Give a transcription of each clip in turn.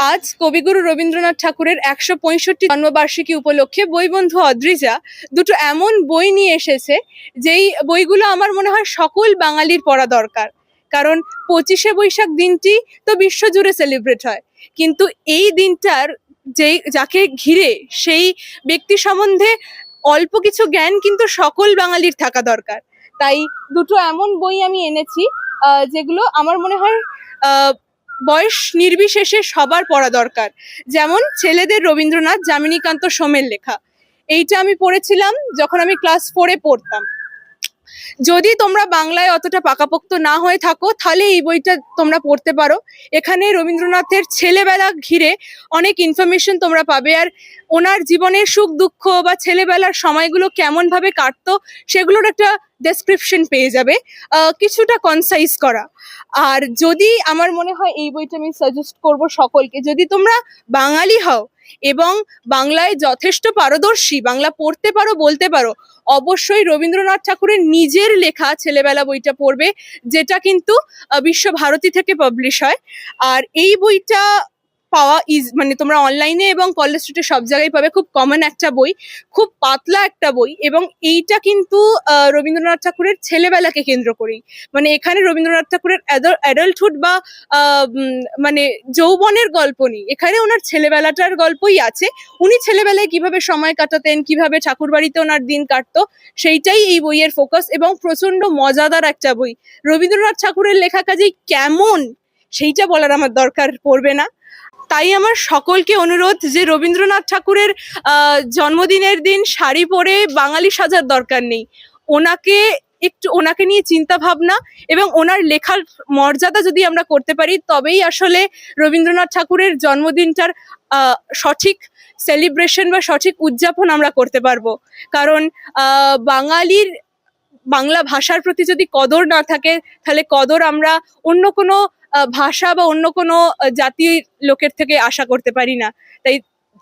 আজ কবিগুরু রবীন্দ্রনাথ ঠাকুরের ১৬৫ জন্মবার্ষিকী উপলক্ষে বইবন্ধু অদ্রিজা দুটো এমন বই নিয়ে এসেছে যেই বইগুলো আমার মনে হয় সকল বাঙালির পড়া দরকার। কারণ ২৫শে বৈশাখ দিনটি তো বিশ্বজুড়ে সেলিব্রেট হয়, কিন্তু এই দিনটার যাকে ঘিরে সেই ব্যক্তি সম্বন্ধে অল্প কিছু জ্ঞান কিন্তু সকল বাঙালির থাকা দরকার। তাই দুটো এমন বই আমি এনেছি যেগুলো আমার মনে হয় বয়স নির্বিশেষে সবার পড়া দরকার। যেমন ছেলেদের রবীন্দ্রনাথ যামিনীকান্ত সোমের লেখা, এইটা আমি পড়েছিলাম যখন আমি ক্লাস 4-এ পড়তাম। যদি তোমরা বাংলায় অতটা পাকাপোক্ত না হয়ে থাকো তাহলে এই বইটা তোমরা পড়তে পারো। এখানে রবীন্দ্রনাথের ছেলেবেলা ঘিরে অনেক ইনফরমেশন তোমরা পাবে, আর ওনার জীবনের সুখ দুঃখ বা ছেলেবেলার সময়গুলো কেমন ভাবে কাটতো সেগুলোর একটা ডেসক্রিপশন পেয়ে যাবে, কিছুটা কনসাইজ করা। আর যদি আমার মনে হয় এই বইটা আমি সাজেস্ট করব সকলকে, যদি তোমরা বাঙালি হও এবং বাংলায় যথেষ্ট পারদর্শী, বাংলা পড়তে পারো বলতে পারো, অবশ্যই রবীন্দ্রনাথ ঠাকুরের নিজের লেখা ছেলেবেলা বইটা পড়বে, যেটা কিন্তু বিশ্বভারতী থেকে পাবলিশ হয়। আর এই বইটা পাওয়া মানে তোমরা অনলাইনে এবং কলেজ স্ট্রিটে সব জায়গায় পাবে। খুব কমন একটা বই, খুব পাতলা একটা বই, এবং এইটা কিন্তু রবীন্দ্রনাথ ঠাকুরের ছেলেবেলাকে কেন্দ্র করেই, মানে এখানে রবীন্দ্রনাথ ঠাকুরের অ্যাডাল্টহুড বা মানে যৌবনের গল্প নেই, এখানে ওনার ছেলেবেলাটার গল্পই আছে। উনি ছেলেবেলায় কিভাবে সময় কাটাতেন, কিভাবে ঠাকুর বাড়িতে ওনার দিন কাটতো, সেইটাই এই বইয়ের ফোকাস, এবং প্রচন্ড মজাদার একটা বই। রবীন্দ্রনাথ ঠাকুরের লেখা কাজেই কেমন সেইটা বলার আমার দরকার পড়বে না। তাই আমার সকলকে অনুরোধ যে রবীন্দ্রনাথ ঠাকুরের জন্মদিনের দিন শাড়ি পরে বাঙালি সাজার দরকার নেই, ওনাকে নিয়ে চিন্তা ভাবনা এবং ওনার লেখার মর্যাদা যদি আমরা করতে পারি, তবেই আসলে রবীন্দ্রনাথ ঠাকুরের জন্মদিনটার সঠিক সেলিব্রেশন বা সঠিক উদযাপন আমরা করতে পারবো। কারণ বাঙালির বাংলা ভাষার প্রতি যদি কদর না থাকে, তাহলে কদর আমরা অন্য কোনো ভাষা বা অন্য কোনো জাতির লোকের থেকে আশা করতে পারি না। তাই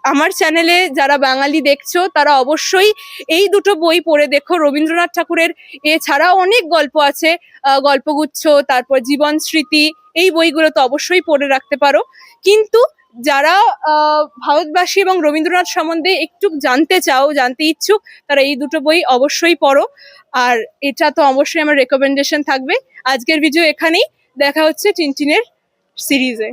আমার চ্যানেলে যারা বাঙালি দেখছো তারা অবশ্যই এই দুটো বই পড়ে দেখো। রবীন্দ্রনাথ ঠাকুরের এছাড়াও অনেক গল্প আছে, গল্পগুচ্ছ, তারপর জীবন স্মৃতি, এই বইগুলো তো অবশ্যই পড়ে রাখতে পারো। কিন্তু যারা ভারতবাসী এবং রবীন্দ্রনাথ সম্বন্ধে একটু জানতে ইচ্ছুক, তারা এই দুটো বই অবশ্যই পড়ো। আর এটা তো অবশ্যই আমার রেকমেন্ডেশন থাকবে। আজকের ভিডিও এখানেই, দেখা হচ্ছে টিনটিনের সিরিজে।